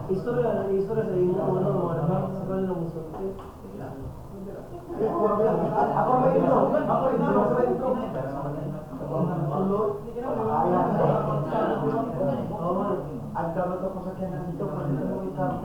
Istorya sa inyo, ano, mga sakal ng musulti. Ako may ito. Ang dapat ako sa kanya dito, pwede mo itarap.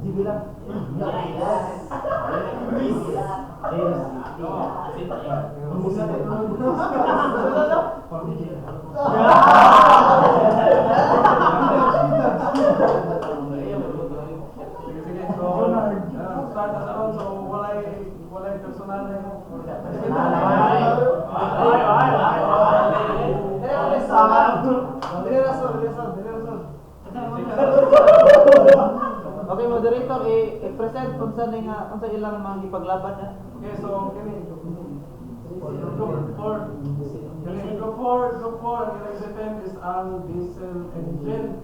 GB lang. Okay, moderator, i-present kung saan ilang mga ipaglaban niya. Okay, so group 4 ang defend is ang diesel engine.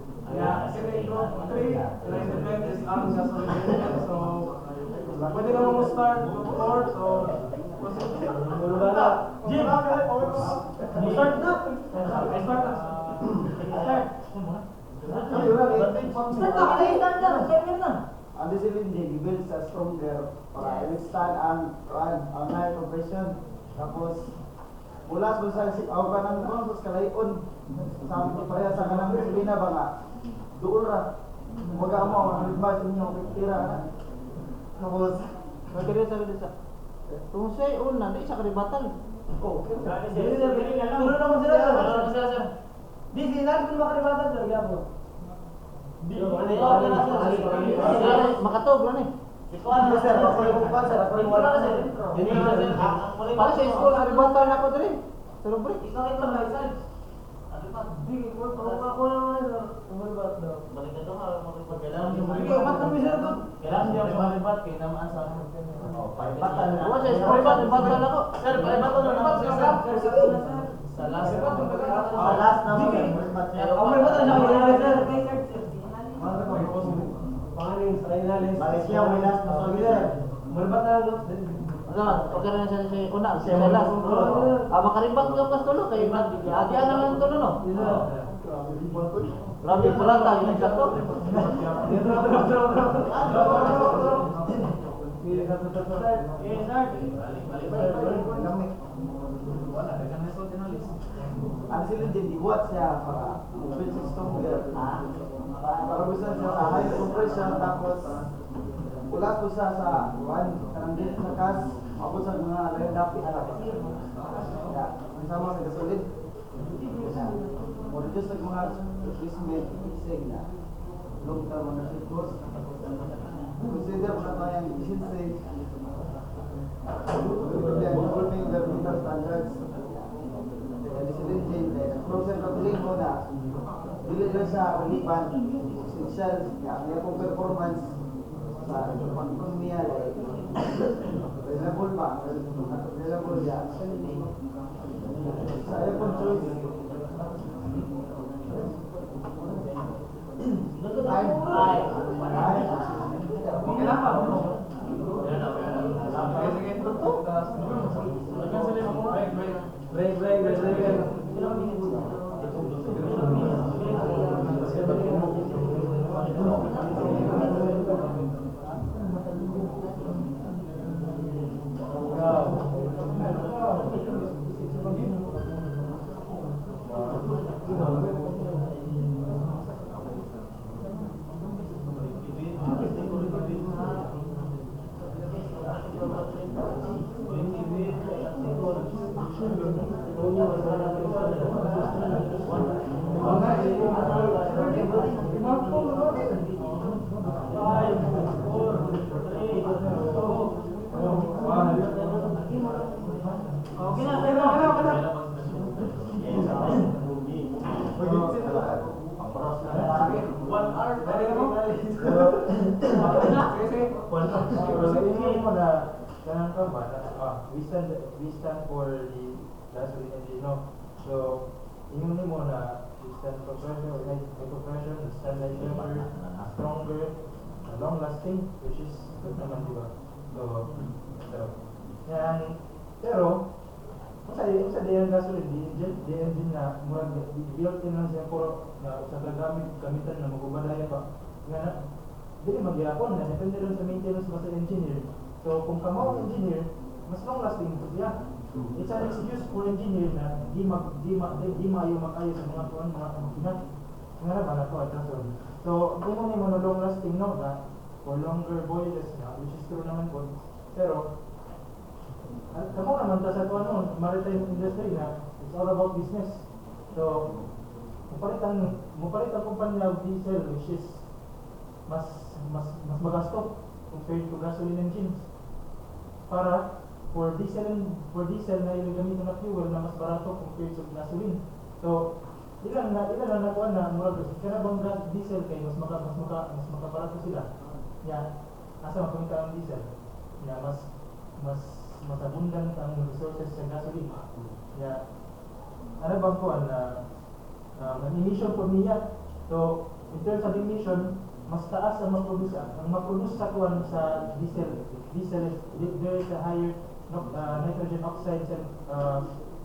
Group 3 ang defend is ang gasoline engine. So pwede naman mo start group 4. So Jim, start na. Ang discipline din, build sa stronger para i-withstand ang high compression. Tapos, mula sa aw ka ng sa kalayon, sa pareha sa kanang disiplina ba nga, doon ra. Huwag mo, ang advice ninyo, tira na. Tapos, Magkira sa kanila sa kung siya una, hindi siya karibatan. oh, Turo naman sila. Di sila kung makaribatan talaga po. Makatog lang eh. sir, ako yung pa, sir, ako yung wala kasi. Para sa school, karibatan ako dali. Sa rubric. Ikaw ito na isa. Di, ako naman sa umalibat daw. Balik na doon, makalipat. Sige, umat kami sila doon. Kailangan niya makalipat, kaya naman sa palipatan na. Wala sa school, karibatan ako. Sir, palipatan na naman sir. Sa last na mo. Ako may bata na ako sir. Pangaling sa ilalim. Malaysia, may last na sir. Malibat na lang. Ano, okay na siya sa una, sa last. Makaribat ko pas tulo kay ati ana lang tulo no. Grabe pula ta yung kato. Ang sila din dibuat siya para build system para bisa siya sa high compression tapos wala ko siya sa kanang dito sa kas ako sa mga lain dapit ya sama sa gasolin mo dito sa mga replacement isig na long term na cost consider na tayo ang efficiency improving the meter standards discipline process of dealing mo na dili lang sa ulipan essential ang iyong performance sa pang-ekonomiya reliable ba? Reliable yan sa iyong choice Hindi mo na kanang ka ba we stand for the gasoline engine, no? So ingon mo na we stand for pressure, high pressure, stabilize pressure, stronger, long lasting, which is good naman, di ba? So yan, pero sa diyan gasoline, the engine na murag built in lang siya puro na sa gamitan na magubadaya pa. Nga dili magyapon na depende rin sa maintenance mo sa engineer. So kung kamo ang engineer, mas long lasting ito siya. It's an excuse for engineer na di maayo makayo sa mga tuwan mga makina. Nga ra ba na to atrason. So kung mo na long lasting, no, na for longer voyages na, which is true naman po. Pero kamo naman ta sa tuwan maritime industry na it's all about business. So mupalitan kumpanya og diesel, which is mas magasto compared to gasoline engines. Para for diesel na yung gamitin na fuel na mas barato compared sa gasoline. So ilan na nakuha na murag kana bang diesel kay mas makabarato sila. Ya, asa mapunta ang diesel? Ya, mas abundant ang resources sa gasoline. Ya, ano bang kuan na emission po niya. So in terms of emission, mas taas ang mag-produce sa kuan sa diesel there is a higher nitrogen oxides and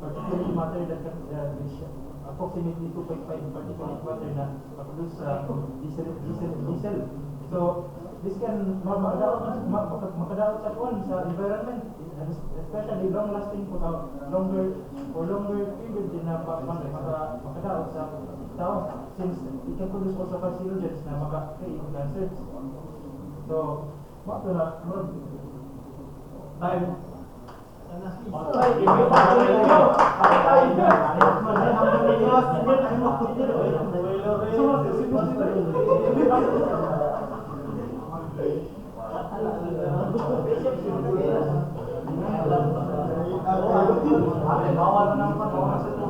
particulate matter that can which approximately 2.5 particulate matter na produce sa diesel. So this can makadaot sa kuan sa environment, especially long lasting for longer period din na makadaot sa tao, since it can produce also carcinogens na maka-create cancers. So mato na time. Bawal na naman sa ito.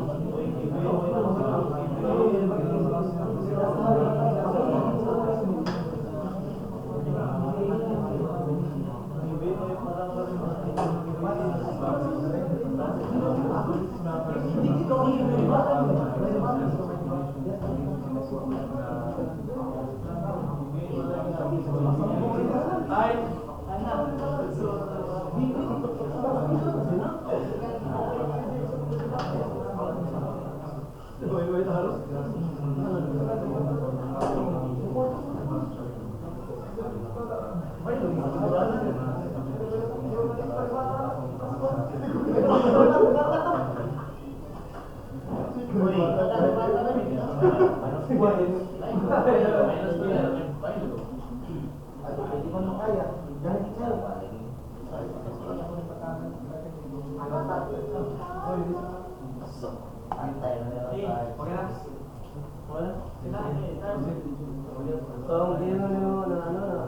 So, ang din mo na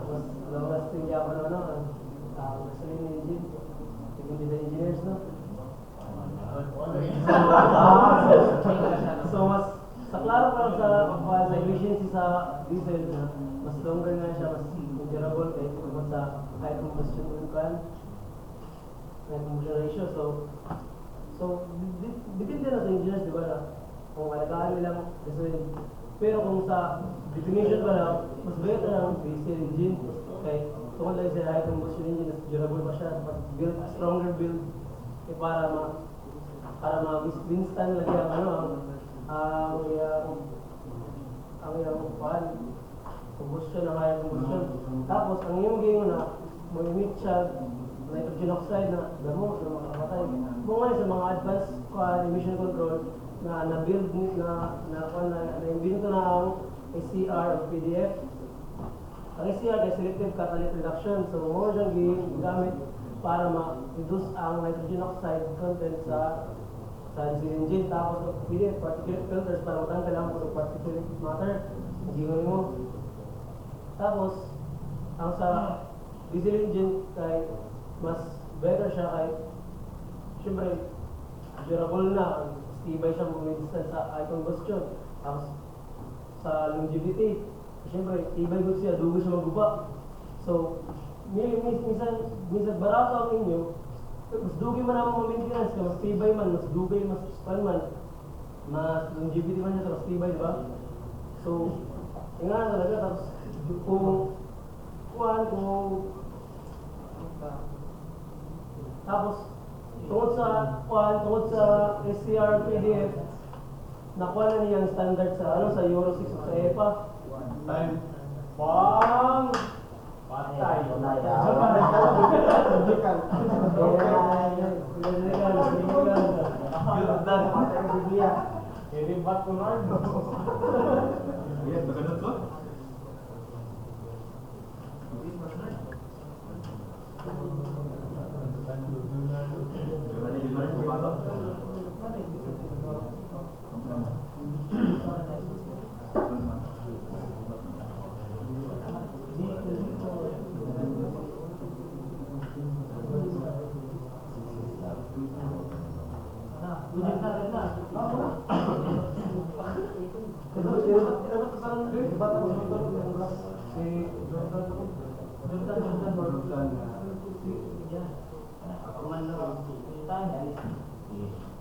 mas long lasting niya ako gasoline engine. Tingin din engineers, no? So, mas sa klaro pa lang sa efficiency sa diesel na mas longer nga siya, mas durable kay kung sa high combustion ratio. So depende na sa engineers, di ba, na kung alagaan nilang gasoline. Pero kung sa definition ba na, mas better ang diesel engine kay tungkol lang sa high combustion engine, mas durable pa siya, stronger build para ma-withstand lagi ang combustion, ang high combustion. Tapos ang iyong game na mo emit siya nitrogen oxide na damo na makamatay. Kung ano sa mga advanced emission control na na-build na-invento na ang SCR o PDF. Ang SCR ay selective catalytic reduction. So mo siyang gigamit para ma-reduce ang nitrogen oxide content sa diesel engine. Tapos ang PDF, particulate filters para matanggal ang particulate matter. Gigon mo. Tapos ang sa diesel engine kay mas better siya kay siyempre durable na, tibay siya mag-resist sa high combustion. Tapos sa longevity, siyempre tibay ko siya, dugo siya maguba. So minsan barato ang inyo, mas dugay man ang mga maintenance ka, mas tibay man, mas dugay, mas span man, mas longevity man siya, mas tibay, di ba? So, nga talaga, tapos tapos tungkol sa SCR PDF, nakuha na niyang standard sa sa Euro 6 o sa EPA. Time. Pang! Patay. Iribat ko na. Yes, naganot ko?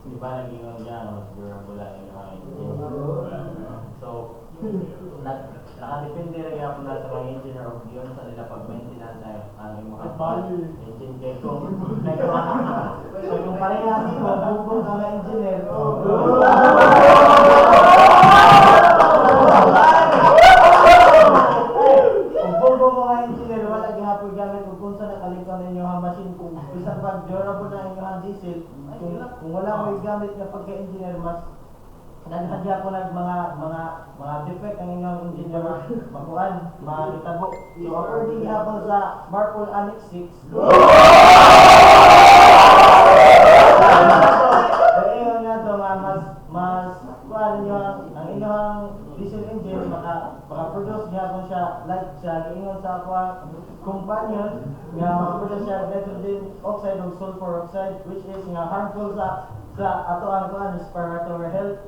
Di ba nag-ingon niya, mas durable lang yung mga engine. So, nakadepende rin ako na sa mga engineer of yun sa nila pag-maintenance na yung mga engine kay kung parehas mo, bubong ka mga engineer. Kung mga engineer, wala gihapon gamit kung sa nakalingkan ninyo ang machine kung bisan pag durable na inyong diesel, kung wala mo gamit na pagka-engineer, mas naghadya ko ng mga defect ang inyong engineer makuhan, makitabo. So according hapon sa Marpol Annex 6, ayun nga to mas kuhan nyo ang inyong diesel engine maka-produce hapon siya like siya ingon sa kuhan companion nga maka-produce siya nitrogen oxide o sulfur oxide which is nga harmful sa ato ang kuhan respiratory health.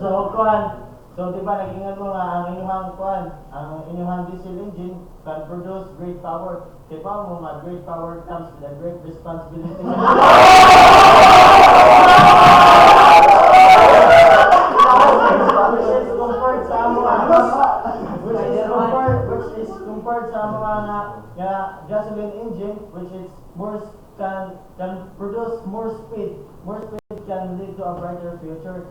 So kuhan, so di ba nag-ingat mo nga ang inyong kuhan, ang inyong diesel engine can produce great power. Di ba mo nga great power comes with a great responsibility. Which is compared sa mga gasoline engine, which is can produce more speed. More speed can lead to a brighter future.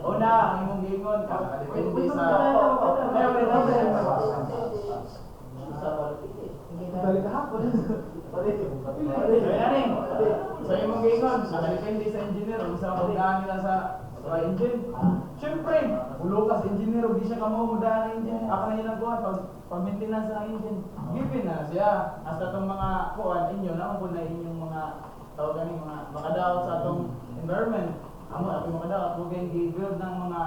Una, ang imong gingon depende sa so imong gingon depende sa engineer kung sa magdaan nila sa engine. Siyempre, ulukas engineer ug di siya kamo mudaan ng engine. Ako na ilang kuha pag-maintenance ng engine. Given na siya hasta tong mga kuan inyo na kung na inyong mga tawag ganing mga makadaot sa atong environment. Amo atong makadaot kung gi-build ng mga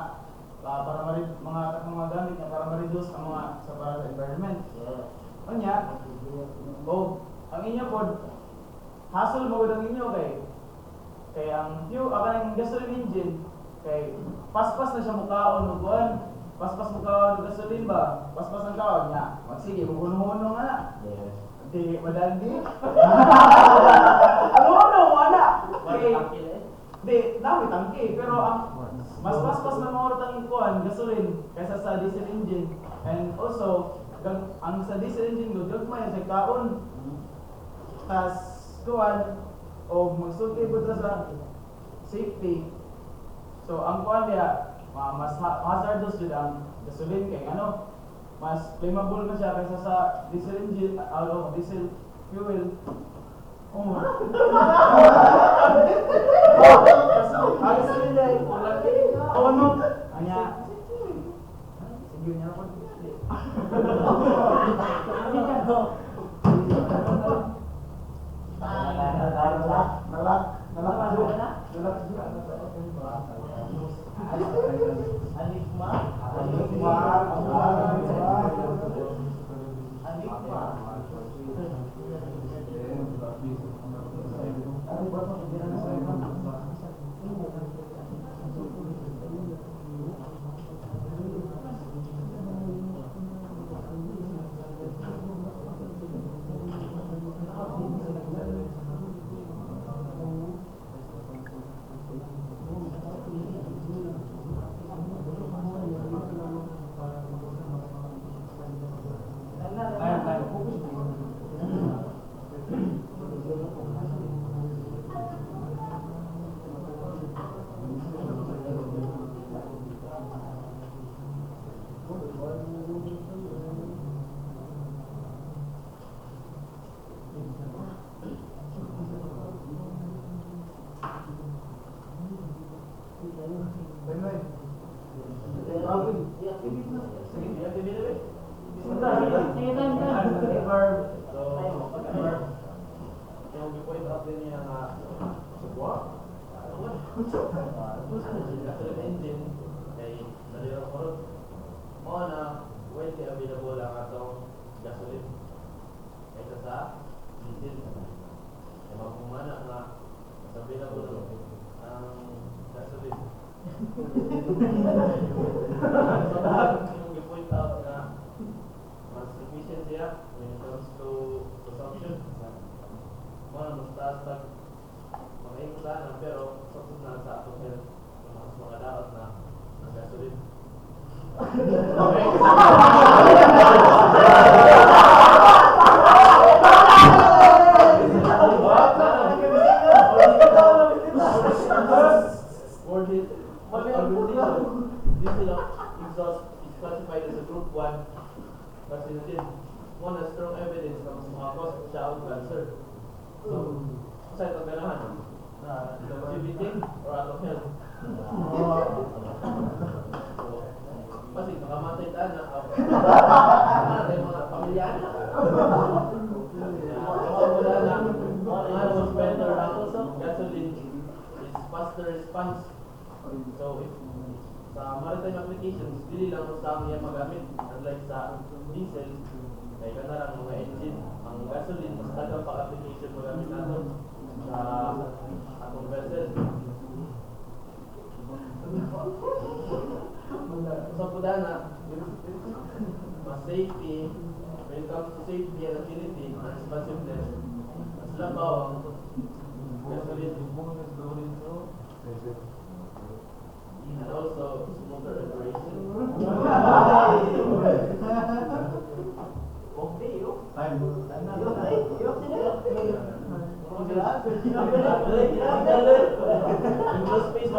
para mga gamit na para ma-reduce ang mga para sa environment. Kanya, ang inyo pod hassle mo ang inyo kay ang ang gasoline engine kay paspas na siya mukaon mo kuan. Paspas mukaon gasoline ba? Paspas ang kaon niya. Sige, muhuno-huno nga na. Yes. Di madandi. Ano ana? Di, dami tangke pero ang mas paspas na maortang kuan gasoline kaysa sa diesel engine. And also, ang sa diesel engine gagmay sa kaon. Tas kuan o magsulti po sa safety. So ang kuan niya mas hazardous jud ang gasoline kay ano, mas flammable man siya kaysa sa diesel engine, diesel fuel. Oh. Alis sila dai. Oh no. Anya. Sige niya po. Widely available ang atong gasoline kaysa sa diesel. Kaya magpumana nga mas available ang gasoline. So lahat yung i-point out na mas efficient siya when it comes to consumption. Mas taas pag mga ingsan pero susod na sa atong health mas mga daot na ang gasoline. Diesel exhaust is classified as a group 1 carcinogen. One has strong evidence na mas makakos siya ang cancer. So, saan itong ganahan? Longevity or out of health? Kasi nakamatay tayo na mga pamilya na. Wala na. Ano was better gasoline is faster response. So if sa maritime applications, dili lang sa niya magamit unlike sa diesel. Kaya ka na lang mga engine. Ang gasoline, mas tagang pang-application magamit natin sa atong vessel. So po na, mas safety, when it comes to safety and agility and responsiveness, mas labaw ang gasoline. And also smoker regulation. Okay, yo. Space,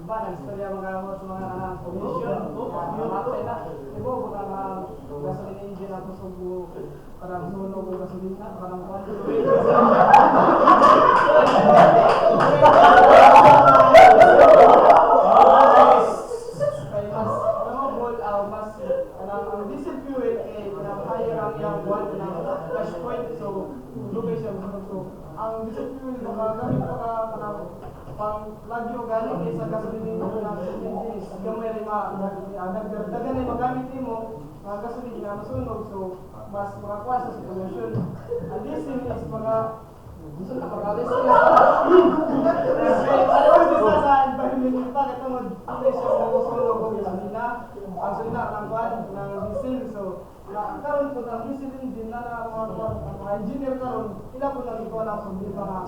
Nagstorya mga mga komisyon, mamatay na. Ibo, mga gasoline engine at subo, parang sunog o gasolina, parang ang diesel fuel ay higher ang yung one na cash point, so lugay siya gusto ang diesel fuel gamit pang lagyo galing sa gasolina na engine is gamay rin dagdagan na magamit mo gasolina na masunog so mas makakuha sa pollution. Ang diesel is mga gusto na pag-alis sa environment pa ito mo hindi siya masunog o gasolina ang salina ng kuhan ng diesel so karon po ang diesel engine na mga engineer karon ila po nang ikaw lang kung di mga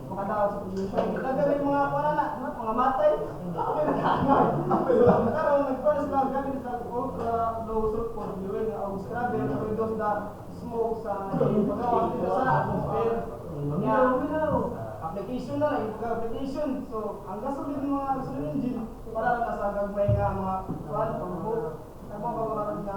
makadaot sa pollution. Nagawin mga wala na, mga matay. Karon nagpares lang gamit sa low sulfur fuel o scrubber to reduce the smoke sa paggawa dito sa atmosphere. Application na lang, yung application. So, ang gasolina mga gasolina engine, para lang sa gagmay nga mga kuhan, pag-boat. Nagpapagawa ng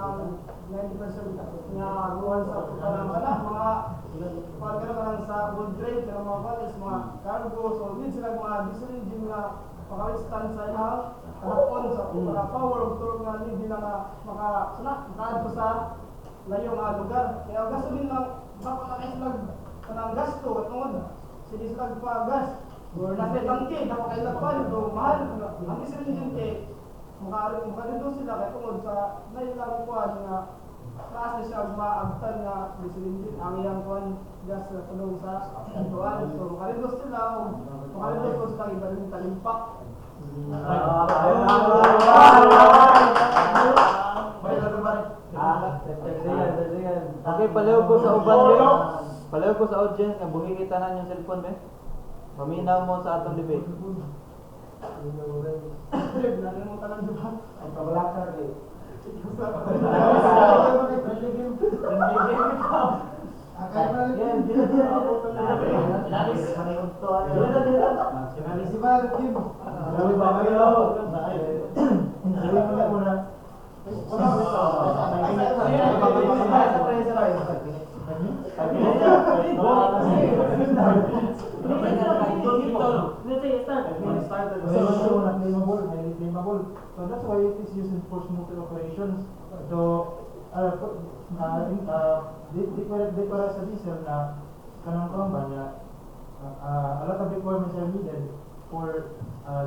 90% nga ruwan sa mga pagkano ka lang sa wood grade, pero mga values, mga cargo, so need sila mga diesel engine na maka-withstand sa ilang hapon sa mga power of torque na hindi na makaad po sa layong lugar. Kaya gasolin lang, baka nakaislag ka ng gasto at tungod, sinislag pa gas. Or nasa tangke, dapat kailag pa ito, mahal. Ang diesel engine maka-reduce sila kaya tungod sa nailang kuhan nga taas na siya maagtan nga diesel engine ang iyang kuhan gas na tulong sa kuhan. So maka-reduce sila o maka-reduce po sila environmental impact. Okay, palayo ko sa uban be. Palayo ko sa audience nga buhi kita na yung cellphone be. Paminaw mo sa atong debate. Nalimutan ng duhan. Ang kabalakar eh. So that's why it is used for smoother operations. So, di para sa diesel na kanang ba niya, a lot of requirements are needed for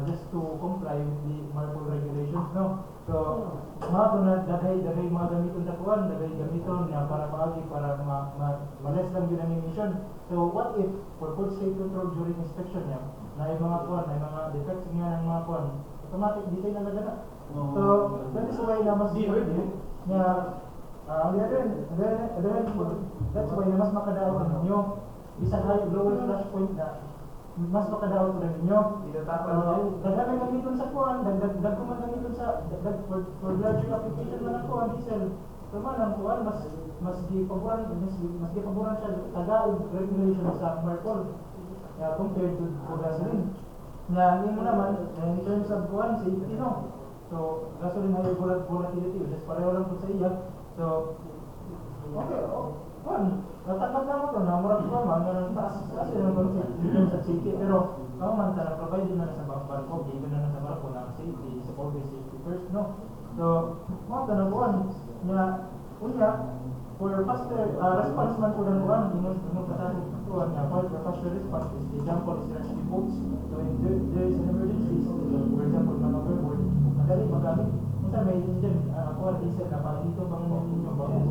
just to comply with the MARPOL regulations, no? So, mga ito na dagay mga gamiton sa kuwan, dagay gamiton na para paagi, para ma-less lang yun ang emission. So, what if, for food safety control during inspection niya, na yung mga kuwan, na yung mga defects nga ng mga kuwan, automatic design na lagana. So, that is why na mas na ang that's why na mas makadaot ninyo isang lower flash point na mas makadaot ko ninyo. Dagdagan gamiton sa kuwan, dagdag man gamiton sa for larger application na ng kuwan diesel. So man ang kuwan mas gipaboran siya tagaog regulation sa MARPOL compared to gasoline. Na mo naman in terms of kuwan safety, no? So gasoline higher volatility, just pareho lang po sa iya. So okay, natanggap naman ito na murag ko man ng taas kasi ng concept sa safety, pero man na provide na sa barko, given na sa barko na safety, so always safety first, no? So mga tanabuan na unya for faster response man po ng buwan, inong kasali po na for faster response is the example is rescue boats. So if there is an emergency, for example, man overboard, madali magamit. Minsan may engine, ako diesel na parang dito bang ninyo magamit.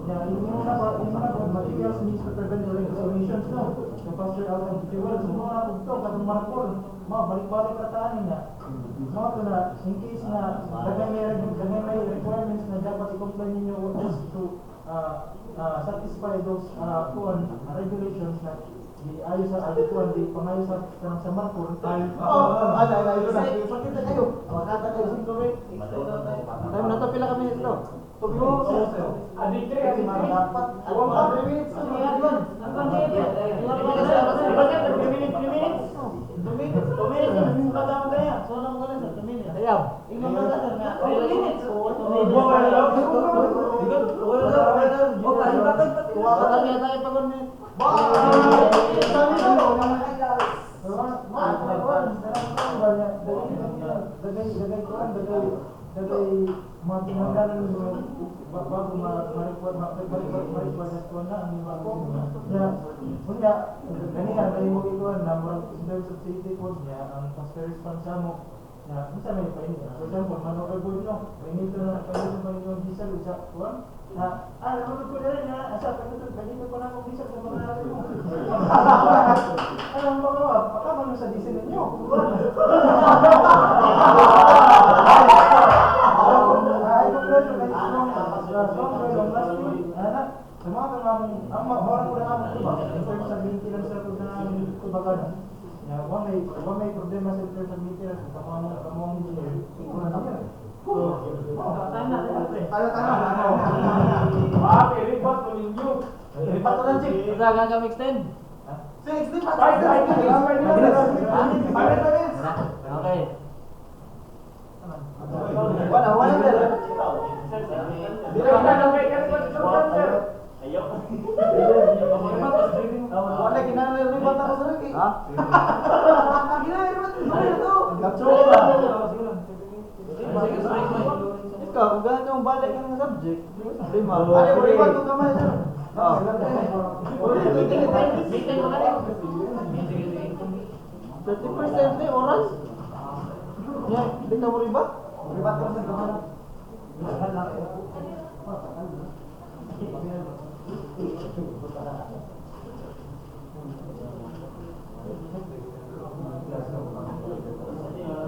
Yung mga materials needs to prevent the emissions, no? So faster out of fuel, so mga ito, katong MARPOL, mga balik-balik kataan na mga ito na, in case na dagay may requirements na dapat i-comply ninyo just to satisfy those regulations na ayos sa kuwan, di pangayos sa MARPOL. Pakita kayo. Makata kayo sa tuloy. Time na to, pila kami ito. Dagay mga tinanggalan bago ma-record na kuha na ang mga niya. Kunya, ganyan, may mo ikuha na murag in terms of safety codes niya, ang faster response mo, na isa may painit. For example, manood no, painit na painit yung diesel, isa, kuha, nanood ko na rin na, asa, painit ko na akong diesel sa mga natin mo. Anong magawa? Pakaman sa diesel ninyo. Ang orang ko na kamo diba? In terms of maintenance sa ng tubagan. Ya, wa may problema sa terms of maintenance sa kamo engineer. Iko na naman. Report ko ninyo. Lipat ko lang, Chief. Kailangan kami extend. Six, lipat. Okay. Wala sir. Wala ginalilipat ako sa laki. Ha? Ginalilipat ito. Ikaw, kung ganito ang balik ng subject, lima. Ano yung lipat ko kamay sir? Meeting mo na rin. 30% eh, oras. Ya, hindi ka mo riba? Riba ka sa kamay.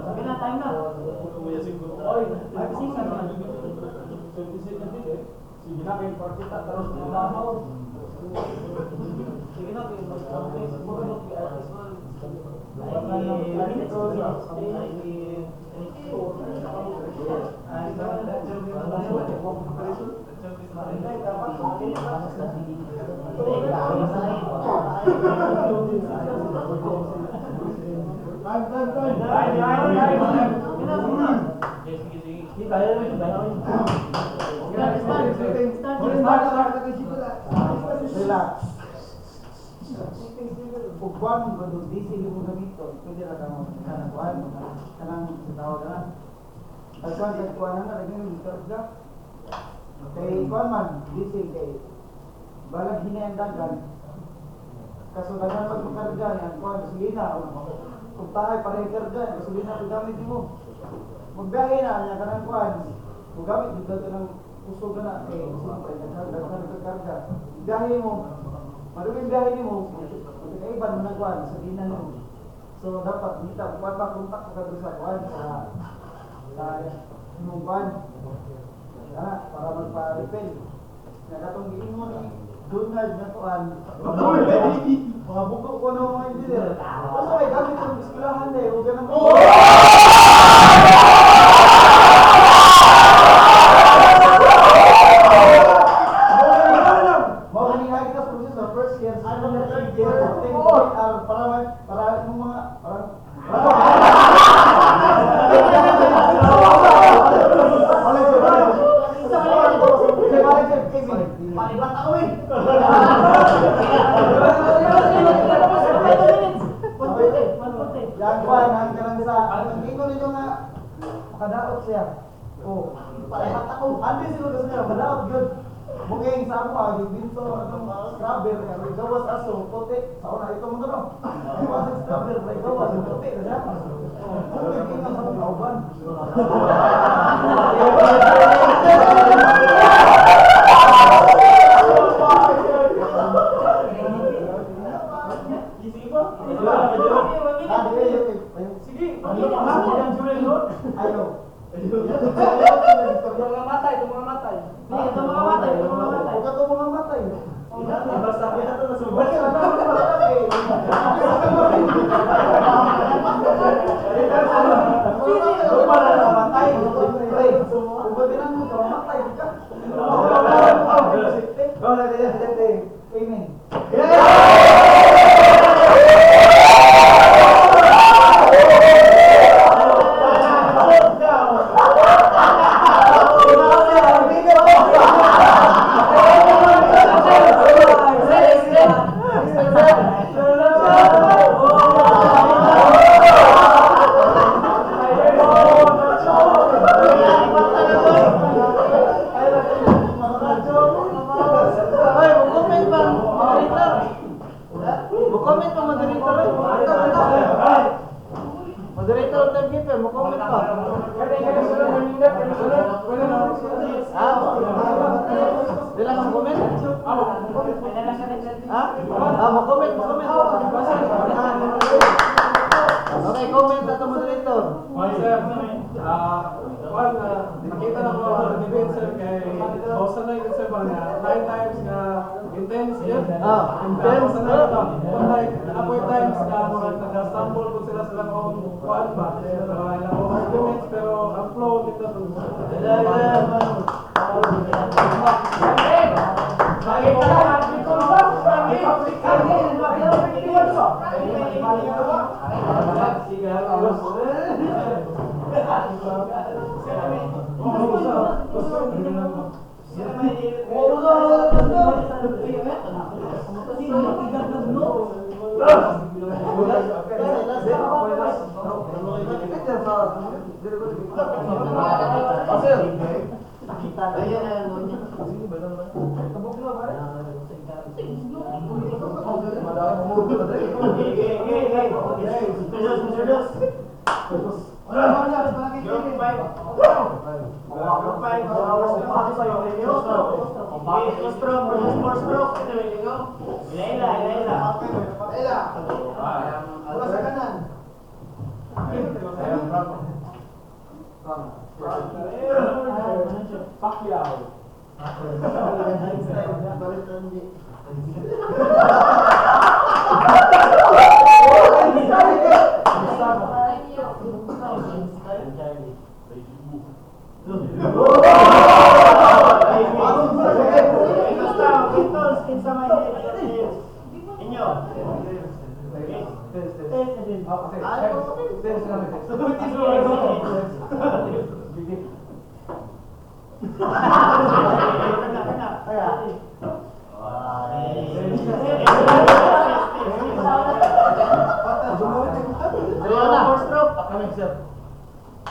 Sabi na tayo na. Sige na kayo partita terus mamahaw. Sige na, Relax. Pagkuhan mo ba doon, diesel yung gamito, pwede na ka mo kanang tawag na. Pagkuhan ka kuha na lagi yung karga. Kay kuhan man, diesel kay balag hinayandagan. Kasadagan magpakarga yan, kuhan, gasolina. Kung tahay para yung karga, gasolina ang gamit mo. Magbiyahe na niya kanang kuhan. Kung gamit, dito ka ng usog na, eh, siyempre, nagkarga. Biyahe mo, maruming biyahe mo, kaiban mo ng kuhan, sa dinan mo. So, dapat, dito, kuhan pa, kontak ka doon sa kuhan, sa imong kuhan. Para magpa-refill. Nakatong giin mo ni Donald na kuhan. Mga buko ko na mga engineer. Basta may gamit yung eskulahan na eh, huwag ganang first year, third year, para yung mga yang kuan ang kanang sa ang ingon nito nga makadaot siya. Oh, parehat ako. Andi sila kasi makadaot gyud. Bugeng sa ako yung binto atong scrubber kay gawas aso puti sa una ito mo no. Ay was scrubber kay gawas puti na. Oh, tingin ka sa kauban. Sige, ano ang jurel no? Ayo. Mga matay, mga matay. ito mga matay. Huwag ka mga matay. Basta kita to na subas. Basta na mga matay. Comment mo, moderator. Moderator of timekeeper, mo comment pa. Dila kang comment? Ha? Mo comment. Okay, comment na to moderator. Sir, nakita na ko ang debate sir kay Bosa na yun sir nga 9 times nga intense yun. Intense. Like, apoy times nga mga taga-stumble kung sila kung kuhan ba. Ilang arguments pero ang flow nito to.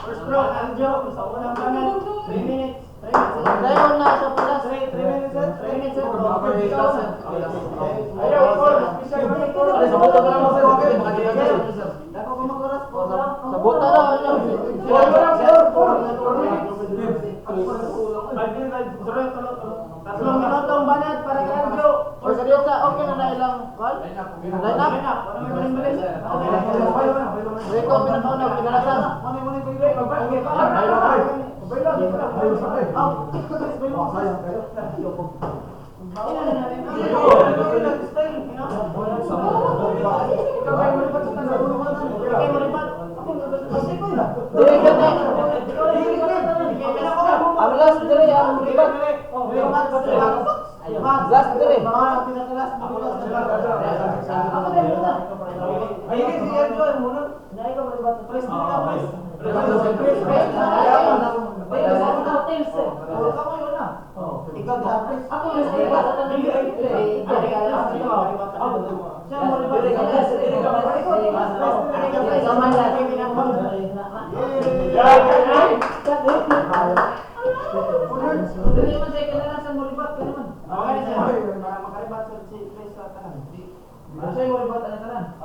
First stroke, Aljo, sa unang kanan, 3 minutes. 3 minutes, sir. 3 minutes, sir. Ayaw, special break. Sa bota na lang sir, okay. Dako ko mag-oras po. Sa bota na lang. 3 minutong banat para kay Aljo. Or sa bota, okay na na ilang call? Line up? Rito, pinakauna, pinalasan. Ang last dire, ang libat. Last dire. Ayun si Aljo muna. Naay ka malibat. Press mo na, press. Ikaw dapat. Ako mas malibat. Siya malibat. Sama lagi pinapang. Dili man say kana sa malibat ka naman. Okay sir. Makalibat sa si Chris sa tanan. Sa mo malibat ana tanan.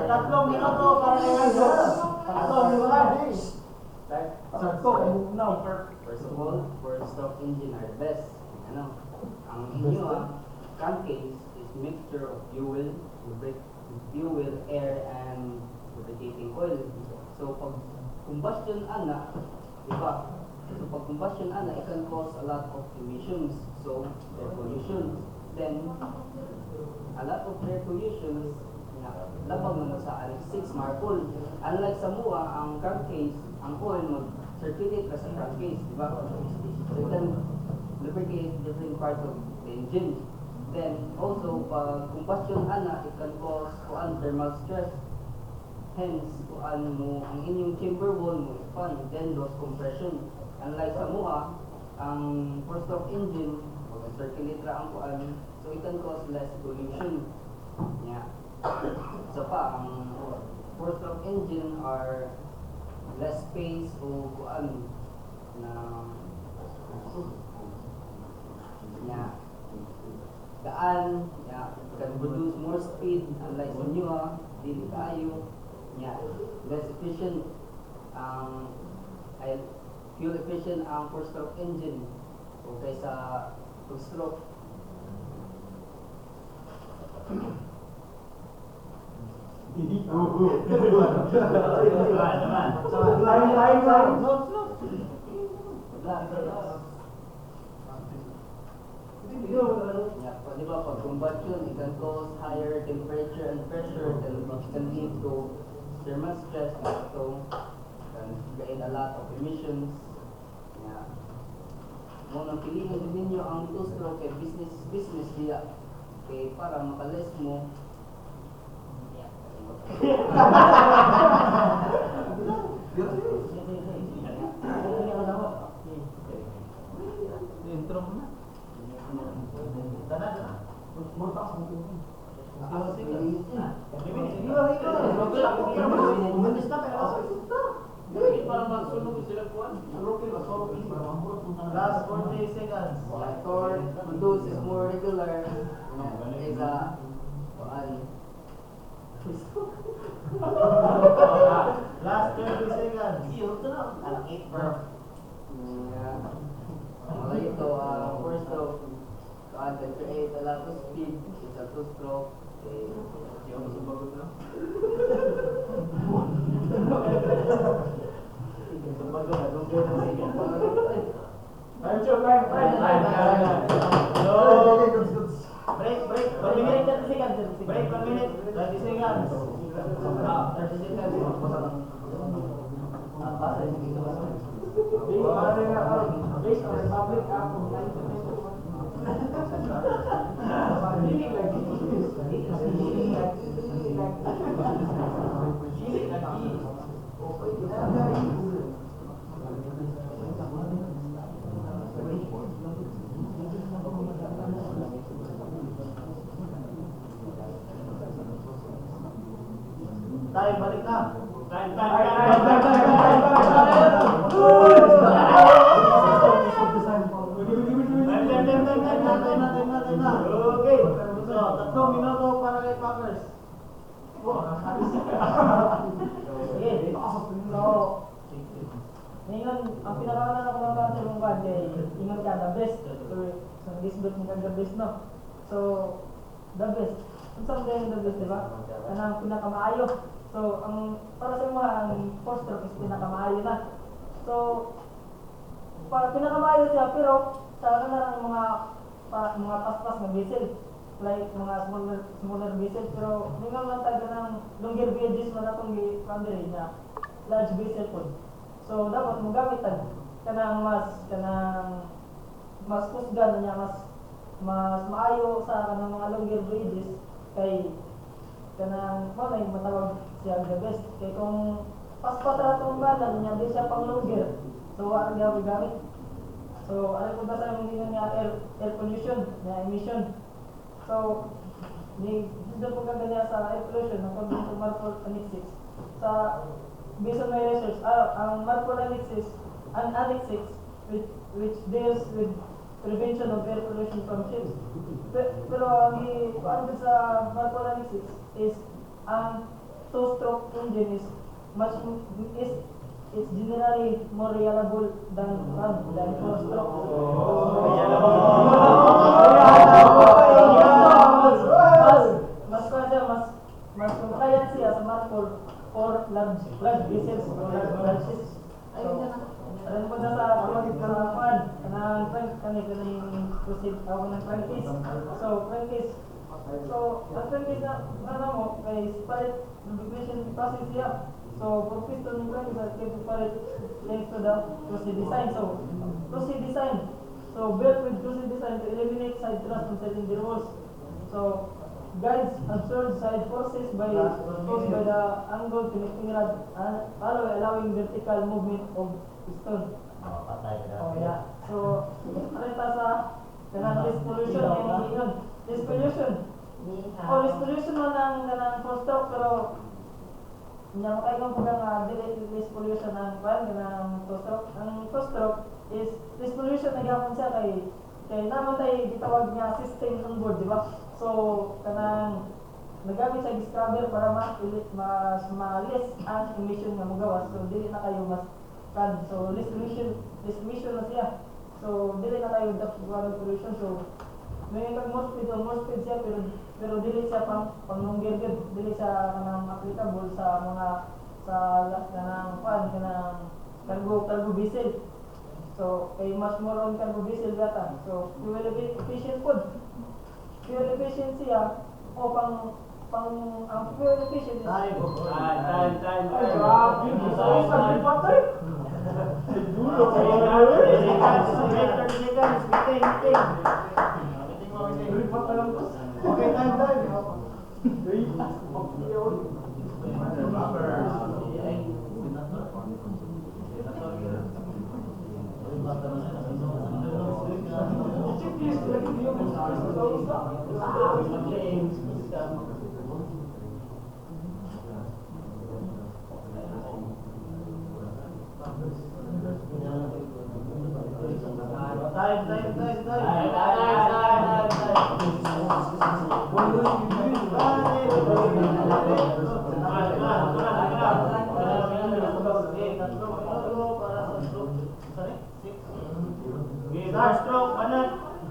Tatlong minuto para First of all, four-stroke engine are the best. Ang inyo crankcase is mixture of fuel, air, and lubricating oil. So pag combustion it can cause a lot of emissions. So air pollution. Then a lot of air pollutions labag naman sa Annex 6 marpol. Unlike sa MUA, ang crankcase, ang oil mag-circulate ka sa crankcase, di ba? So it can lubricate different parts of the engine. Then also, pag combustion ana, it can cause kuan thermal stress. Hence, kuan mo ang inyong chamber wall mo expand, then loss compression. Unlike sa MUA, ang four-stroke engine, circulate ra ang kuan, so it can cause less pollution. Yeah. So pa, ang four-stroke engine are less space o kuan na gaan, can produce more speed, unlike sa MUA, dili kaayo, less efficient ay fuel efficient ang four-stroke engine o kaysa two-stroke. Di ba, pag combustion, it can cause higher temperature and pressure, which can lead to thermal stress, so can create a lot of emissions. Kung nang piliin din ninyo ang two-stroke kay business diya, kay para makalis mo. Intro mo na. Para magsunog sila kuan. Last 40 seconds. Or produce is more regular, is a Last 20 seconds. Wala ito, first stroke, can create a lot of speed, it's a two-stroke. Yung sumagot na. Break, 1 minute, 30 seconds. Break, 1 minute, 30 seconds. 30 seconds. Based on Republic Act of 1994. Tayo, balik na. Time. Okay. So, 3 minuto para kay Packers. Sige. So, ngayon, ang pinakawalan ako ng country mong band ay ingat ka, the best. So, gisbet mo ka the best, no? So, the best. Kung saan kayo the best, diba? Yan ang pinakamaayo. So, para sa mga, ang four-stroke is pinakamaayo na. So, pinakamaayo siya, pero sa kanarang mga paspas na diesel, like mga smaller diesel, pero ngayon lang tayo ng longer gauges na natong i-country na large diesel po. So, dapat magamit tayo kanang mas kusgan niya, mas maayo sa kanang mga longer gauges kay kanang malay matawag siya the best. Kay kung paspas ra tong balan niya, di siya pang longer. So, wala gyud gamit. So, ano po ba sa mga nga air pollution, na emission? So, dito po kagaya sa air pollution, according to Marpol Annex 6. Based on my research, ang Marpol Annex 6, which deals with prevention of air pollution from ships. Pero ang ano sa Marpol Annex 6 is, ang two-stroke engine is it's generally more reliable than four-stroke. Mas compliant siya sa Marpol for large vessels or large ships. Alam ko na sa kuwan, kanang proceed ako ng practice. So, practice. So, ang practice na mo, kay spirit lubrication process siya. So, for piston yung practice, I can separate thanks to the proceed design. So, proceed design. So, built with proceed design to eliminate side thrust on cylinder walls. So, guides absorbed side forces caused by the angle connecting rod, allowing vertical movement of piston. Oh, yeah. So, nakita sa kanang resolution ay yun. Resolution. Resolution man ng crosstalk, pero niya makaingon ko nga dili resolution ng kanang crosstalk. Ang crosstalk is resolution na gyapon siya kay naman tay gitawag nga system on board, di ba? So, kanang nagamit sa scrubber para mas maalis ang emission nga magawas. So, dili na kayo mas so resolution na siya. So dili na kayo dapat pollution. So may more speed siya pero dili siya panglongger gud, dili siya kanang applicable sa mga sa kanang cargo diesel. So kay mas more on cargo diesel yata. So fuel efficient food. Fuel efficiency o ang fuel efficiency. Time. Okay, time.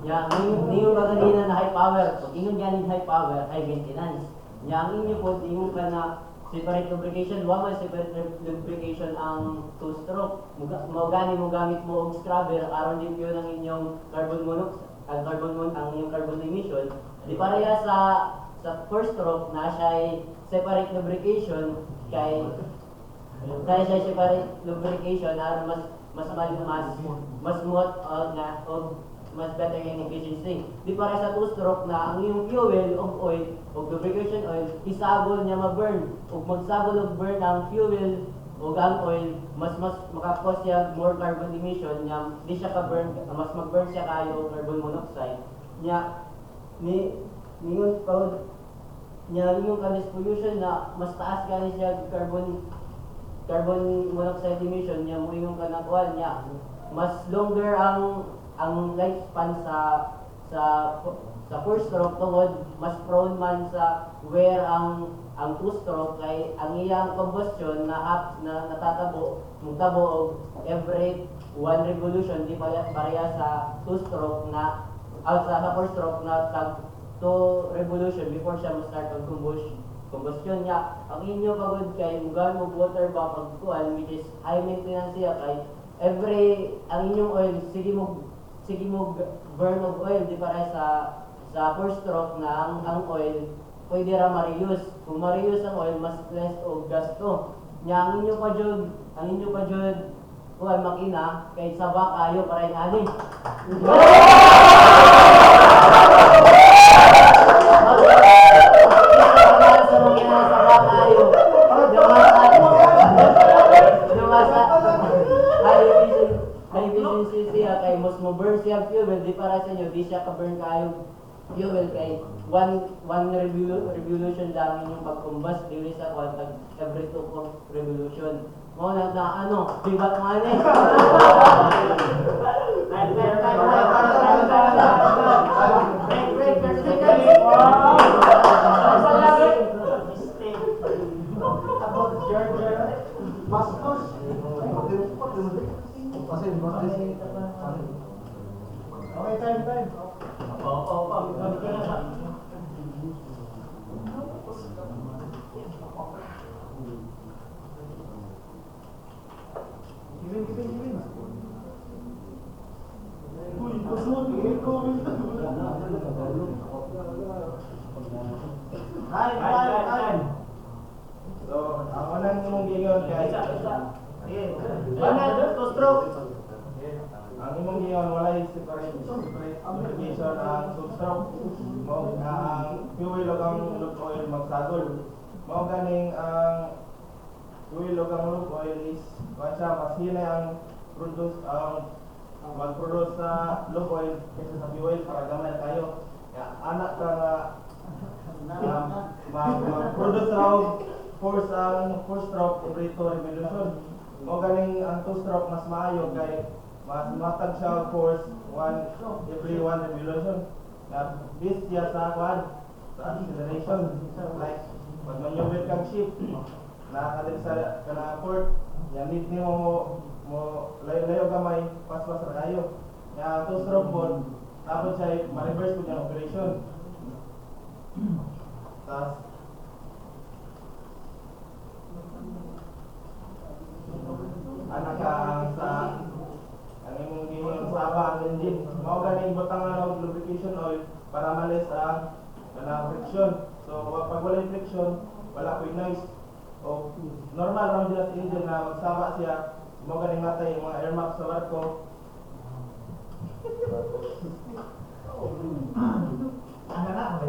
Yang ninyo ba kanina na high power? Pag ingon ganin high power, high maintenance. Yang inyo po ingon ka na separate lubrication, wa man separate lubrication ang two-stroke. Mo gamit mo og scrubber aron din yun ang inyong carbon monoxide, ang inyong carbon emission. Di pareha sa first stroke na siya separate lubrication kay siya separate lubrication aron mas smooth mas better yung efficiency. Di para sa two-stroke na ang iyong fuel o oil o lubrication oil, isagol niya ma-burn. O magsagol o burn ang fuel o ang oil, mas makakos siya more carbon emission niya, di siya ka-burn, mas mag-burn siya kayo carbon monoxide. Niya, ningon ka pollution na mas taas ka siya carbon monoxide emission niya, muingon ka na kuhan niya, mas longer ang lifespan sa first stroke tungod mas prone man sa wear ang two stroke kay ang iyang combustion na natatabo og every one revolution di pareha sa two stroke na sa first stroke na tag two revolution before siya ma-start ang combustion niya. Ang inyo pagod kay mugan mo water ba pagkuan which is high maintenance siya kay every ang inyong oil sige mo burn of oil di para sa first stroke na ang oil pwede ra ma-reuse. Kung ma-reuse ang oil mas less og gasto. Nya ang inyo pa jud kuan makina kay sa kayo para ani. Kay mas mo burn siya fuel di para sa inyo di siya ka-burn kayo fuel kay one revolution lang inyong pag-combust dili sa kwantag every 2 revolution mo na ano di ba man eh Okay, time. Giving. Uy, pasunod, comment. Time. So, ako nang mong gingon kay. Sige. Two stroke. Ang imong ingon walay separate lubrication ang substroke. Mo ang fuel ug ang lube oil magsagol. Mao ganing ang fuel ug ang lube oil is siya mas hinay ang produce ang mag-produce sa lube oil kaysa sa fuel para gamay kayo. Anak ka nga mag-produce raw force ang 4-stroke every 2 revolution. Mo ganing ang 2-stroke mas maayo kay mas matag siya force every 1 revolution. This siya sa acceleration. Like pag maneuver kang ship nakakalig sa kanang port, yan need nimo mo layo gamay pas-pas ra kayo. Ya 2-stroke mode tapos siya ma-reverse po yung operation. Tas anak ka sa ang imong gihon sa ang engine. Mao ganing butangan og lubrication oil para malis ang friction. So pag wala friction, wala ko'y noise. O normal ra dira sa engine na magsaba siya. Mao ganing matay yung mga air maps sa barko. Ang anak mo.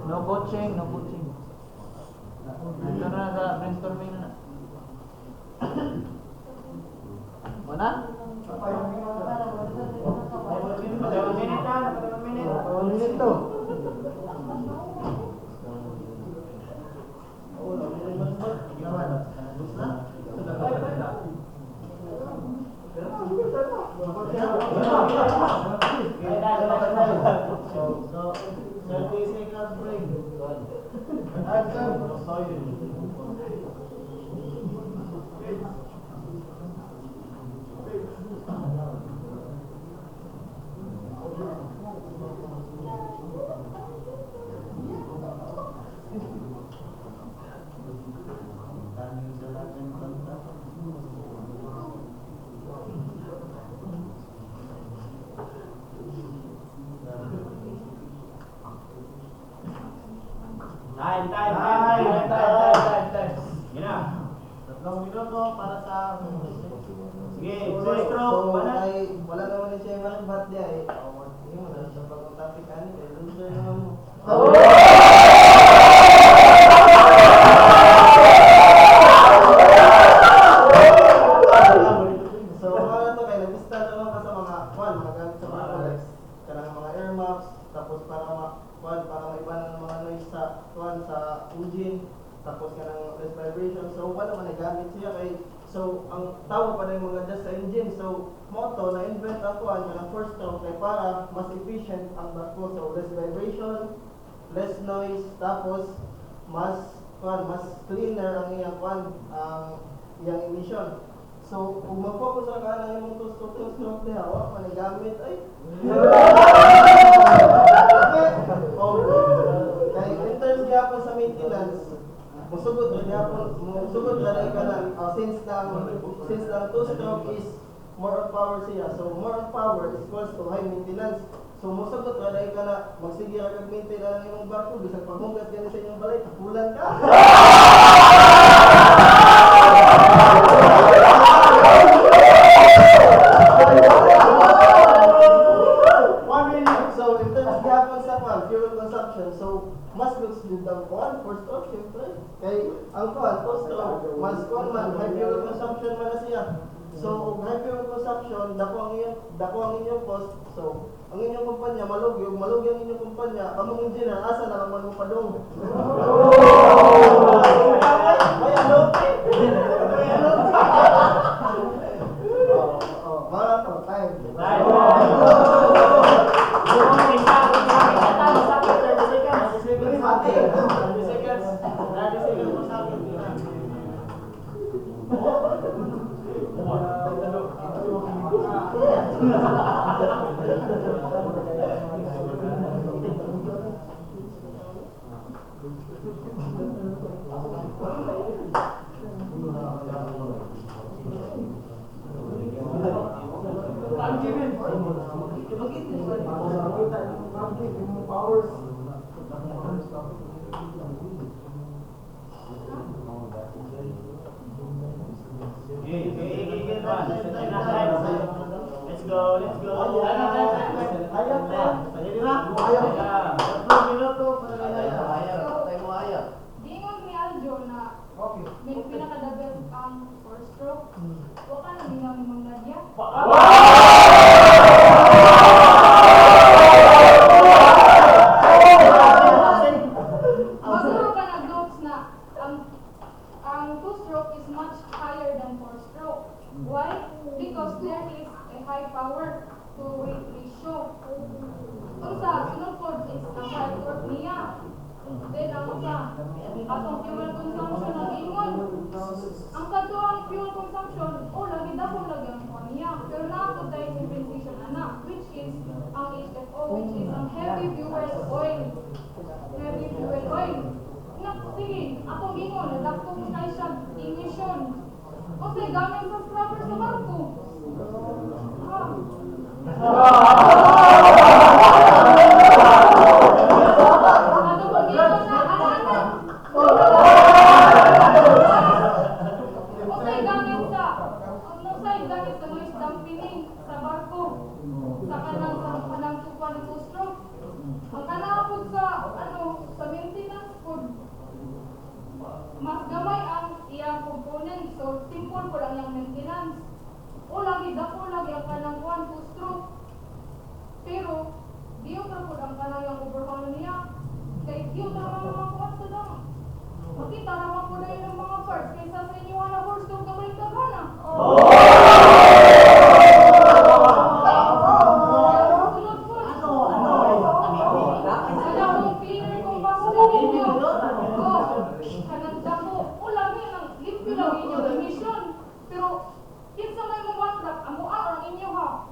No coaching, no coaching. Ito na sa brainstorming na. Mana? Minute to. So, 30 seconds break. Time. Gina. 3 minuto para sa Sige, So, first stroke, mana? ay wala naman ni siya yung birthday ay. Hindi mo na siya bagong topic ani kay loser naman mo. So, mga to kay nag-lista naman ka sa mga magamit sa mga products. Kanang mga air maps, tapos para maibanan ng mga noise sa sa engine, tapos kanang less vibration. So, wala man nagamit siya kay so ang tao pa rin mga adjust sa engine. So, moto na invent ako ang kanang 4-stroke kay para mas efficient ang barko. So, less vibration, less noise, tapos mas cleaner ang iyang ang iyang emission. So, kung mag-focus ka na yung 2-stroke niya, wala man nagamit ay. Kaya in terms gyapon sa maintenance, musugod na rin ka na since lang 2-stroke is more on power siya. So more on power is equals to high maintenance. So musugod na rin ka na magsige ka mag-maintain ang imong barko bisag paghugas gani sa inyong balay, tapulan ka. So in terms gyapon sa fuel consumption, so mas looks good ang for stroke syempre. Kay ang 2-stroke mas man high fuel consumption man na siya. So high fuel consumption dako ang inyong cost. So ang inyong kumpanya malugi ang inyong kumpanya among engineer asa na naman mo padong. Mga to time. Magitin sa Kita yung public, yung powers. Let's go, let's go. Ayaw na. Pwede na? Ayaw. Tatlong minuto para Gingon ni Aljo na Okay. may pinaka-the best ang four stroke. Wa ka na ginang mga Nadia. Maguro ka na notes na ang two stroke is much higher than four stroke. Why? Because there is a high power to weight ratio. Unsa sunod pod is ang high torque niya. Then ang usa atong fuel consumption ang ingon. Ang katuang fuel consumption o lagi dako lagi ang kuha niya. Pero naapod tayo compensation ana, which is ang HFO, which is ang heavy fuel oil. Heavy fuel oil. Nga, sige, akong ingon, nadakto ko tayo siya emission. O say gamit sa scrubber sa barko. Ato pag ingon na, ana-ana. Usay gamit sa noise dampening sa barko. Sa kanang tupan ng two-stroke. Ang kanapod sa sa maintenance pod. Mas gamay ang iyang component, so simple po lang yung maintenance. O lagi dako lagi ang kanang one two-stroke. Pero diyo ra pod ang kanang yung overhaul niya. Kay diyo ra mga kuwan sa dam. Makita naman po na yung mga parts kaysa sa inyo na horse-stroke gamay tagana. Sunod po. Wala akong cleaner kung basta ninyo. Kanang dako. O lagi nang limpyo lang inyong emission. Pero kinsa may mo one truck, amo ang inyo ha.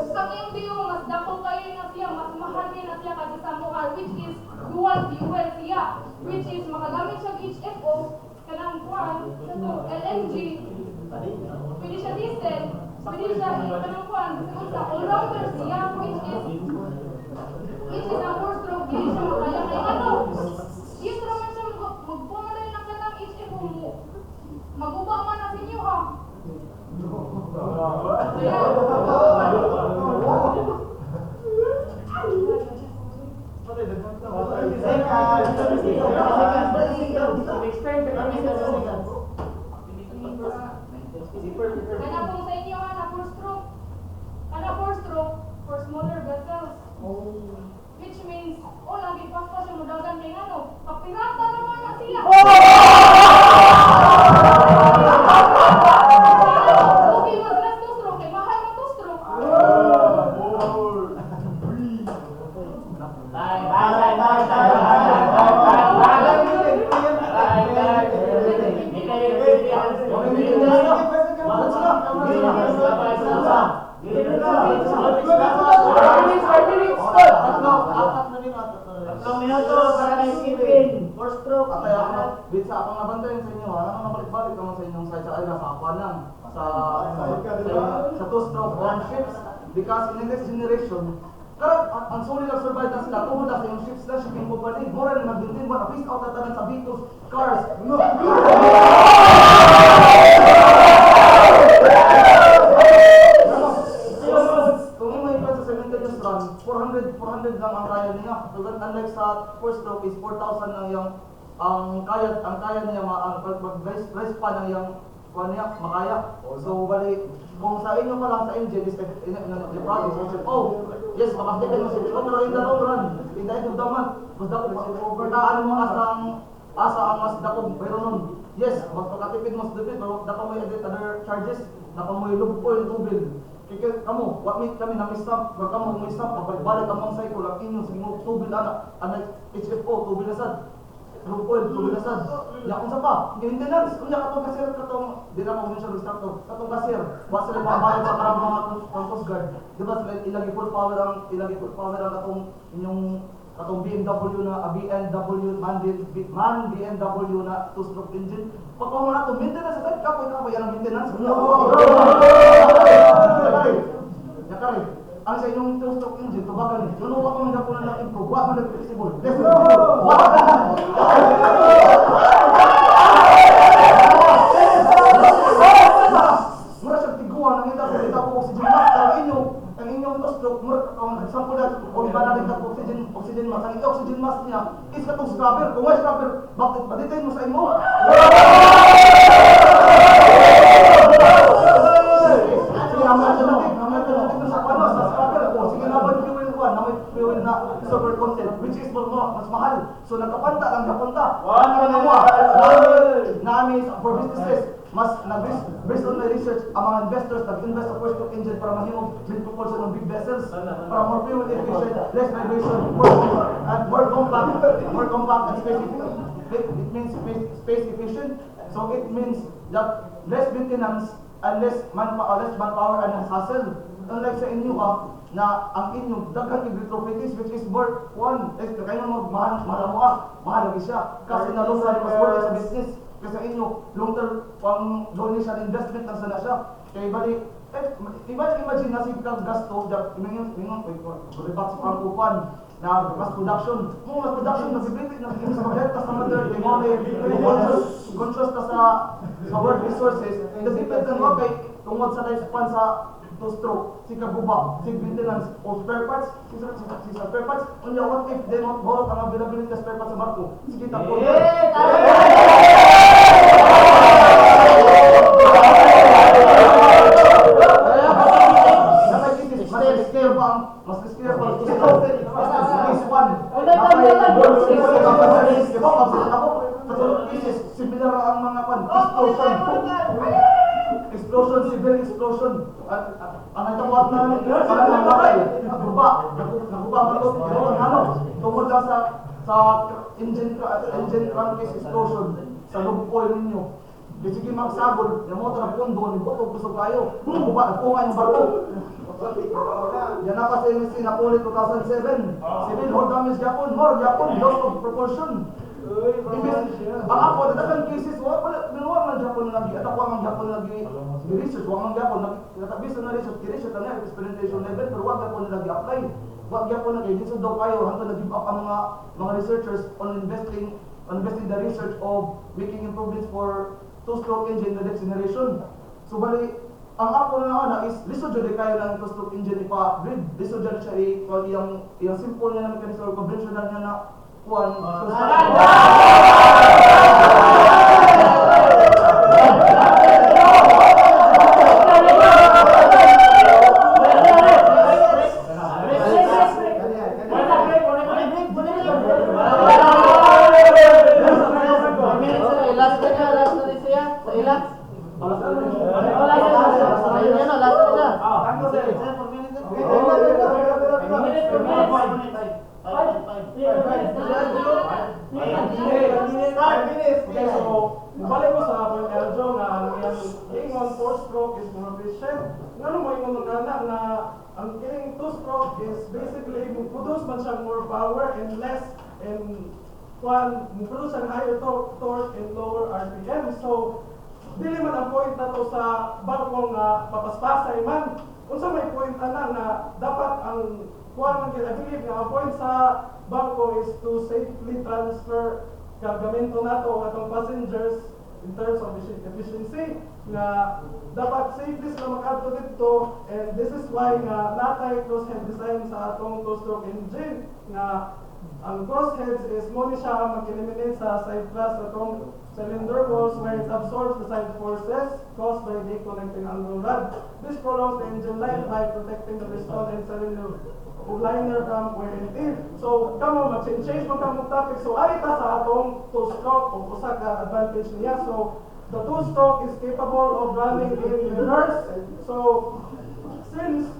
Sa iyong diyo, mas dako kayo na siya, mas mahal kayo na siya kasi sa muha, which is dual fuel siya, which is makagamit siya HFO, kanang kuhan, sa to, LNG, pwede siya diesel, pwede siya kanang kuhan, sa all-rounder siya, which is ang four-stroke, hindi siya makaya kay ano. Yun naman siya magpumalay na kanang HFO mo. Maguba man na sa inyo ha. Kana kung sa inyo na four-stroke. Kana four-stroke for smaller vessels. Which means, lagi pa siya mudagan ng kapirata naman na siya. Okay, mas less two-stroke, kay mahal na two-stroke. Tatlong minuto para kay Stephen. Four stroke. Atay ako, bit sa akong nabantayan sa inyo, alam mo nabalik-balik naman sa inyong side sa sa aqua lang, sa two-stroke one ships, because in the next generation, karang ang solid lang survive na sila, tuhod na sa yung ships na shipping company, more na mag-maintain mo, na-face out na tanan sa Vitos, cars, kung may plan sa cementerious run, 400 lang ang kaya niya. So unlike sa first stroke is 4,000 lang yung ang kaya niya ang price pa ng yung kuan niya makaya. So bali kung sa inyo pa lang sa engine is the product. Oh, yes, makakita mo sa pero in the long run, in the end of the month, mas dako overtaan mo asa ang mas dako pero nun. Yes, mas makatipid mo sa debit pero dako may other charges, dako may lube oil tubig. Kaya kamu, what make kami na stop, wag kamo mo stop, pagbalik among cycle ang inyong sige mo tubil ana HFO tubil na sad. Lube oil tubil na sad. Ya unsa pa? Maintenance kunya katong kasir katong di na mo siya stop to. Katong kasir, wa sila mabayad sa karang mga Coast Guard. Di ba sila ilagi full power ang katong inyong katong BMW na BMW BMW na two-stroke engine. Pagka mo na ito, maintenance sa type, kapoy yan ang maintenance. Yakari. ang sa inyong two-stroke engine, tubagan ni, ano wa ko man gapunan ng improve, wa man nag-flexible. Let's go! Wa! Mura siya tiguan, nakita ko oxygen mask, ang inyong two-stroke, mura, sample na, o iba na rin ka oxygen mask, ang oxygen mask niya, is katong scrubber, kung may scrubber, bakit paditayin mo sa imo? Super content, which is mas mahal. So nagkapanta lang kapunta. Namin for businesses, mas based on my research, ang mga investors nag-invest sa first stroke engine para mahimog din propulsion ng big vessels, para more fuel efficient, less vibration, more compact and space efficient. It means space efficient. So it means that less maintenance and less manpower and less hassle. Unlike sa inyo na ang inyong daghang retrofitting which is worth one, kaya mo mahal lagi siya. Kasi na long term mas worth sa business. Kasi sa inyo, long term pang donation investment lang sana siya. Kaya imagine na si gasto, ribat sa pangkupan na mass production. Mass production, nag-ibig sa maghetas na mother, conscious ka sa world resources. Nag-depend na mo kay tungod sa lifespan sa two-stroke, si kaguba, si maintenance, o spare parts, si spare parts. Unya, what if they not borrow ang availability ng spare parts sa barko? Sige, tapos. Mas scale pa ang this one. Similar ang mga explosion, civil explosion. Ang natawag na naguba tungkol lang sa engine crankcase explosion sa lube oil ninyo. Di sige magsagol, yung motor na pundo, ni Boto, gusto kayo. Naguba, nagpunga yung barko. Yan na pa sa MSC na Poli 2007. Civil hull damage Japon, more Japon, loss of proportion. Ang ako, dadagang cases, wala man Japon na lagi, at ako ang Japon na lagi research, wala man Japon, natabisa na research na experimentation level, pero wala Japon na lagi apply. Wala Japon na kayo, so daw kayo, hanggang nag-give up ang mga researchers on investing the research of making improvements for two-stroke engine the next generation. So bali, ang ako na is lisod jud kayo ng two-stroke engine ipa-grid, lisod jud siya iyang simple nga na mechanical conventional nga na kuan. Balik ko sa point Eljo na ang on 4-stroke is more efficient. Ngano mo yung na ang kiling 2-stroke is basically produce man siya more power and less and produce ang higher torque and lower RPM. So dili man ang point na to sa barko nga papaspasay man. Unsa may point na dapat ang I believe nga ang point sa barko is to safely transfer kargamento nato atong passengers in terms of efficiency nga dapat safely sila mag-adto dito, and this is why nga natay crosshead design sa atong two-stroke engine nga ang crossheads is mo ni siya mag-eliminate sa side thrust atong cylinder walls where it absorbs the side forces caused by the connecting angle rod. This prolongs the engine life by protecting the piston and cylinder liner from wear and tear. So, kamo mag-change mo kamo topic. So, ay ta sa atong two-stroke o usa ka advantage niya. So, the two-stroke is capable of running in reverse. So, since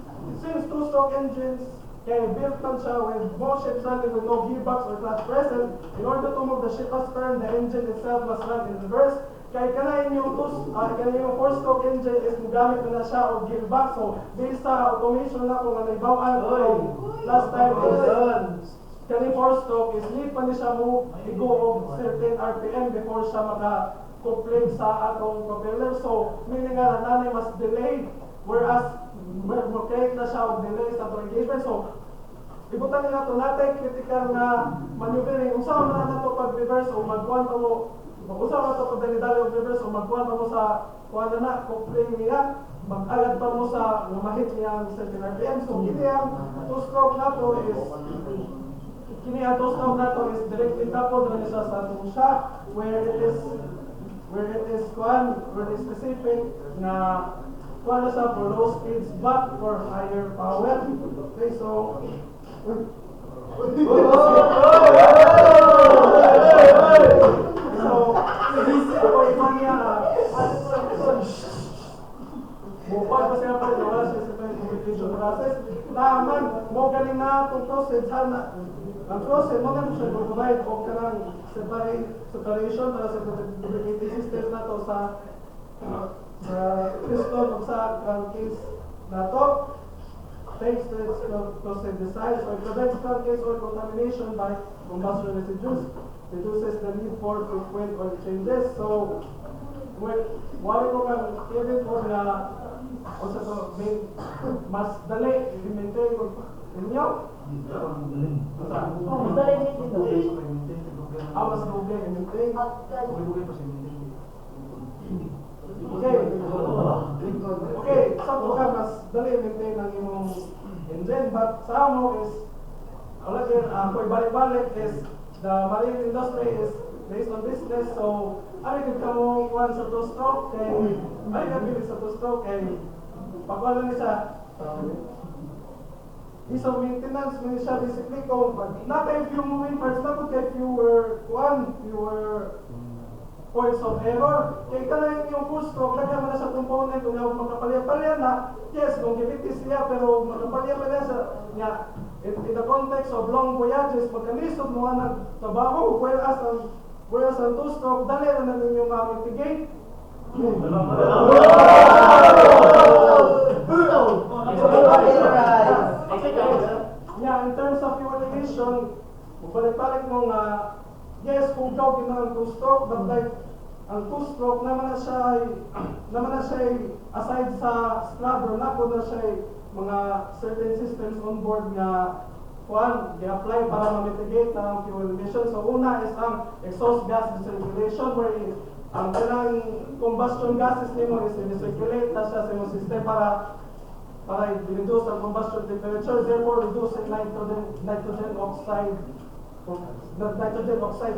two-stroke engines can built on siya with most ships running with no gearbox or clutch present, in order to move the ship astern, the engine itself must run in reverse. Kaya kanayin yung four-stroke engine is mugamit na siya o gearbox. So, based sa automation na kung nalibawaan last time is kani four-stroke is need pa ni siya mo i-go of certain RPM before siya maka-complete sa atong propeller. So, meaning nga nanay mas delayed, whereas mag-create na siya og delay sa atong engagement. So, ibutan nila ito natin critical na maneuvering. Usaw na nato pag-reverse o magkuhan pa mo, usaw na ito pag-dali og reverse o magkuhan pa mo sa kuhan na coupling niya, mag-agad pa mo sa namahit niya ang 17 RPM. So, kini ang two-stroke na to is directly coupled na siya sa atong shock where it is specific na kuha na siya for low speeds but for higher power. Okay, so bukan pa siya pa rin wala siya sa communication process. Naman, mo galing na itong process sana. Ang process, mo galing siya provide o kanang separation para sa communicating system na to sa piston o sa crankcase na to. Thanks to its process design, so it prevents crankcase oil contamination by combustion residues, reduces the need for frequent oil changes. So, wala ko kang even po na o sa to, mas dali i-maintain ko inyo. Mas dali i-maintain. Mas doble i-maintain. Okay, sa to ka mas dali i-maintain ang imong engine, but sa amo is wala din, kung ibalik-balik is the marine industry is based on business, so ay ka mo kuhan sa two-stroke kay ay ka bilis sa two-stroke kay pagwala ni sa ease of maintenance mo siya basically kung not kay few moving parts na kay fewer points of error kay ka yung two-stroke lagyan mo na sa component kung yung makapalya-palya na yes kung gibitis siya pero makapalya-palya sa niya in the context of long voyages magkalisod mo ang trabaho whereas ang two-stroke, dali na ninyo ma-mitigate. Yeah, in terms of fuel emission, balik-balik mo nga, yes, kung ikaw ginang two-stroke, but like, ang two-stroke naman na siya aside sa scrubber, napo na siya mga certain systems on board nga i-apply para ma-mitigate ang fuel emission. So una is ang exhaust gas recirculation where ang kanang combustion gases nimo is recirculate na siya sa imong system para i-reduce ang combustion temperature, therefore reducing nitrogen oxide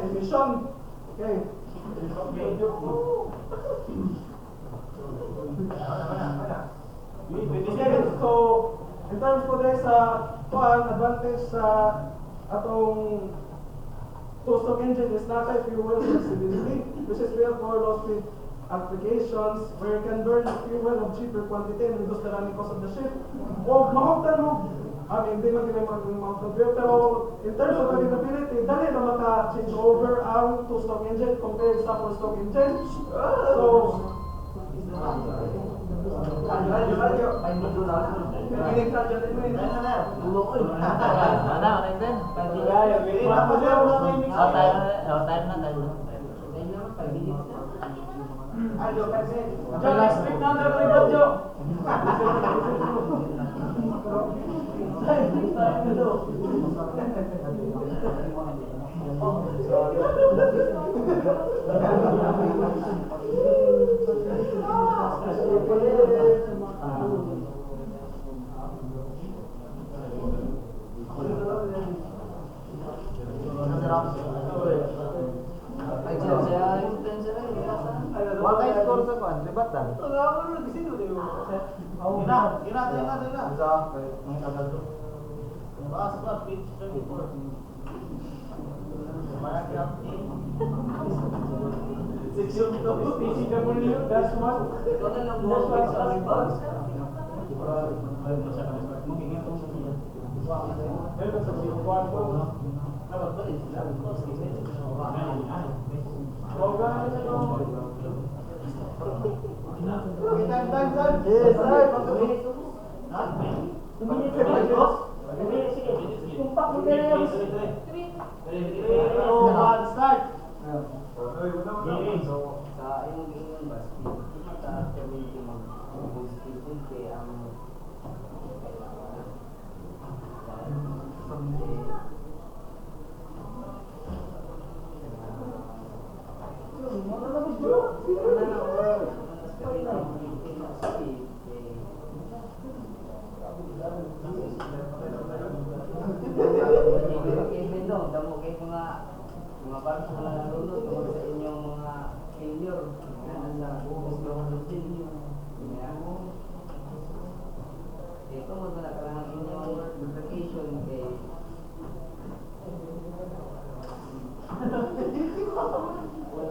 emission. Okay. So in terms po dahil sa advantage sa atong two-stroke engine is not a fuel flexibility, which is built for low-speed applications where you can burn fuel of cheaper quantity and reduce the running cost of the ship. O mahuktan mo, hindi man kailangan mag-fuel, pero in terms of availability, dali na maka-change over ang two-stroke engine compared sa four-stroke engine. So, that's mga bago na nanonood tungkol sa inyong mga failure. Yan sa gusto ko din. Yan. Ito mo na ang inyong vacation kay wala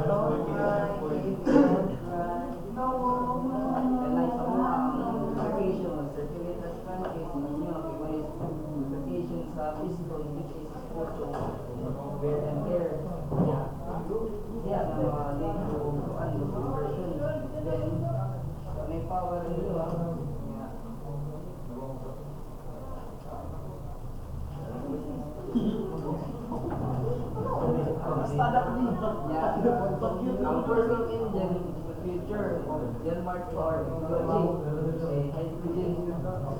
naman mo rin. And like sa mga vacation, circulate as countries ninyo, kaya vacation sa Piston, which is photo, wear and tear. Yan ang mga link to conversion. Then, may power nyo, ang personal engine is the future of Denmark power technology. Hydrogen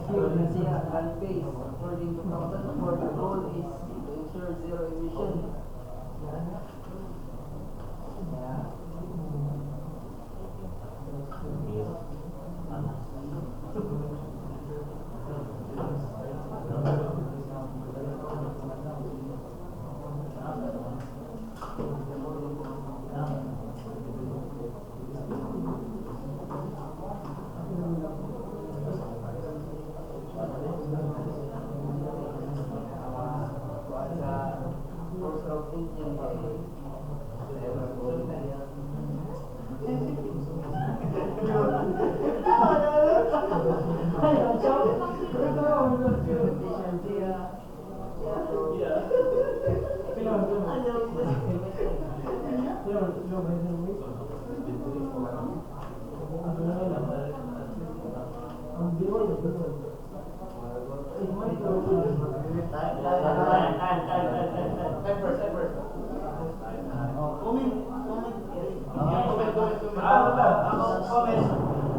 fuel na siya land base. According to 2004, the goal is to ensure zero emission. Four-stroke engine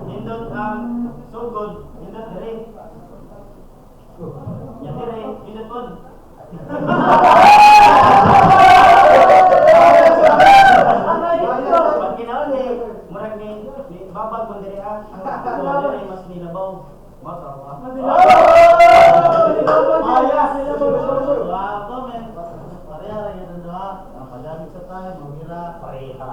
Nindot ang sugod, nindot diri. Ya diri, nindot pod. Pag kinaon ni murag ni babag mo diri ah. Ang diri mas nilabaw. Mata ba? Wow, comment. Pareha ra yan doha. Ang padamit sa tayo, magira pareha.